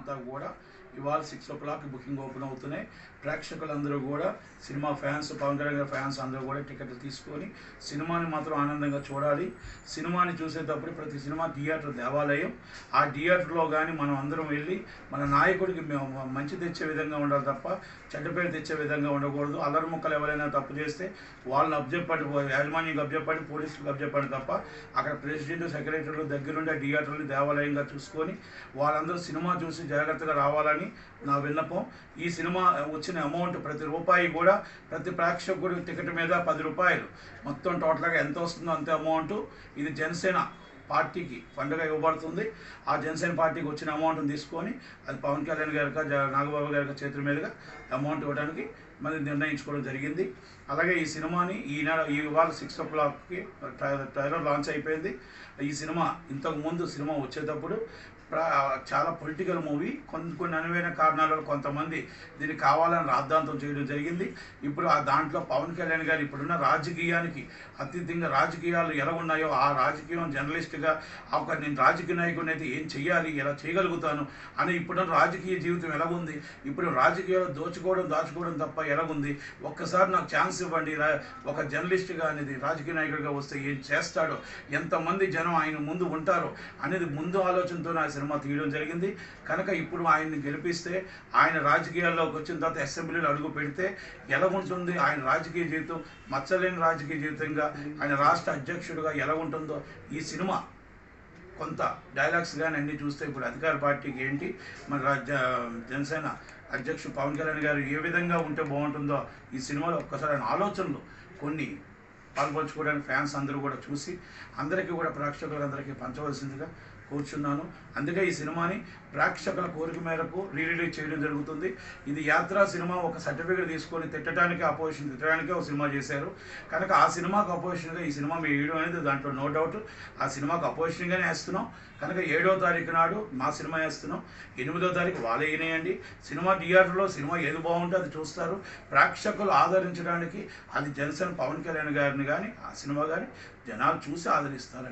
అంతా కూడా ఇవాళ 6 o'clock బుకింగ్ ఓపెన్ అవుతున్నాయి. ప్రేక్షకులందరూ కూడా సినిమా ఫ్యాన్స్, పవన్ కళ్యాణ్ గారి ఫ్యాన్స్ అందరూ కూడా టికెట్లు తీసుకొని సినిమాని మాత్రం ఆనందంగా చూడాలి. సినిమాని చూసేటప్పుడు ప్రతి సినిమా థియేటర్ దేవాలయం. ఆ థియేటర్లో కానీ మనం అందరం వెళ్ళి మన నాయకుడికి మంచి తెచ్చే విధంగా ఉండాలి తప్ప చెడ్డ పేరు తెచ్చే విధంగా ఉండకూడదు. అల్లరి ముక్కలు ఎవరైనా తప్పు చేస్తే వాళ్ళని అబ్జెక్ట్ యాజమాన్యం అబ్జెక్ట్ పోలీసులకు అబ్జెక్ట్ తప్ప అక్కడ ప్రెసిడెంట్, సెక్రటరీలు దగ్గరుండి ఆ థియేటర్ని దేవాలయంగా చూసుకొని వాళ్ళందరూ సినిమా చూసి జాగ్రత్తగా రావాలని నా విన్నపం. ఈ సినిమా వచ్చిన అమౌంట్ ప్రతి రూపాయి కూడా ప్రతి ప్రేక్షకుడి టికెట్ మీద 10 రూపాయలు, మొత్తం టోటల్గా ఎంత వస్తుందో అంతే అమౌంట్ ఇది జనసేన పార్టీకి ఫండ్గా ఇవ్వబడుతుంది. ఆ జనసేన పార్టీకి వచ్చిన అమౌంట్ని తీసుకొని అది పవన్ కళ్యాణ్ గారికి, నాగబాబు గారికి చేతుల మీదుగా అమౌంట్ ఇవ్వడానికి మరి నిర్ణయించుకోవడం జరిగింది. అలాగే ఈ సినిమాని ఇవాళ 6 o'clockకి ట్రైలర్ లాంచ్ అయిపోయింది. ఈ సినిమా ఇంతకుముందు సినిమా వచ్చేటప్పుడు చాలా పొలిటికల్ మూవీ, కొన్ని అనువైన కారణాలలో కొంతమంది దీన్ని కావాలని రాద్ధాంతం చేయడం జరిగింది. ఇప్పుడు ఆ దాంట్లో పవన్ కళ్యాణ్ గారు ఇప్పుడున్న రాజకీయానికి అతీతంగా రాజకీయాలు ఎలా ఉన్నాయో ఆ రాజకీయం జర్నలిస్ట్గా నేను రాజకీయ నాయకుడిని అయితే ఏం చెయ్యాలి, ఎలా చేయగలుగుతాను అని ఇప్పుడున్న రాజకీయ జీవితం ఎలాగుంది, ఇప్పుడు రాజకీయాలు దాచుకోవడం తప్ప ఎలాగుంది, ఒక్కసారి నాకు ఛాన్స్ ఇవ్వండి, ఒక జర్నలిస్ట్గా అనేది రాజకీయ నాయకుడిగా వస్తే ఏం చేస్తాడో, ఎంతమంది జనం ఆయన ముందు ఉంటారో అనేది ముందు ఆలోచనతో నా సినిమా తీయడం జరిగింది. కనుక ఇప్పుడు ఆయన్ని గెలిపిస్తే ఆయన రాజకీయాల్లోకి వచ్చిన తర్వాత అసెంబ్లీలో అడుగు పెడితే ఎలా ఉంటుంది ఆయన రాజకీయ జీవితం, మచ్చలేని రాజకీయ జీవితంగా ఆయన రాష్ట్ర అధ్యక్షుడిగా ఎలా ఉంటుందో ఈ సినిమా కొంత డైలాగ్స్ కానీ అన్నీ చూస్తే ఇప్పుడు అధికార పార్టీకి ఏంటి, మన జనసేన అధ్యక్షుడు పవన్ కళ్యాణ్ గారు ఏ విధంగా ఉంటే బాగుంటుందో ఈ సినిమాలో ఒక్కసారి ఆయన ఆలోచనలు కొన్ని పాల్పంచుకోవడానికి ఫ్యాన్స్ అందరూ కూడా చూసి అందరికీ కూడా ప్రేక్షకులందరికీ పంచవలసిందిగా కూర్చున్నాను. అందుకే ఈ సినిమాని ప్రేక్షకుల కోరిక మేరకు రిలీజ్ చేయడం జరుగుతుంది. ఇది యాత్ర సినిమా ఒక సర్టిఫికేట్ తీసుకొని తిట్టడానికి ఒక సినిమా చేశారు. కనుక ఆ సినిమాకు అపోజిషన్గా ఈ సినిమా మేము వేయడం అనేది దాంట్లో నో డౌట్. ఆ సినిమాకు అపోజిషన్గానే వేస్తున్నాం. కనుక 7వ తారీఖు నాడు మా సినిమా వేస్తున్నాం, 8వ తారీఖు వాళ్ళే వినేయండి. సినిమా థియేటర్లో సినిమా ఏది బాగుంటే అది చూస్తారు. ప్రేక్షకులు ఆదరించడానికి అది జనసేన పవన్ కళ్యాణ్ గారిని కానీ ఆ సినిమా కానీ జనాలు చూసి ఆదరిస్తారని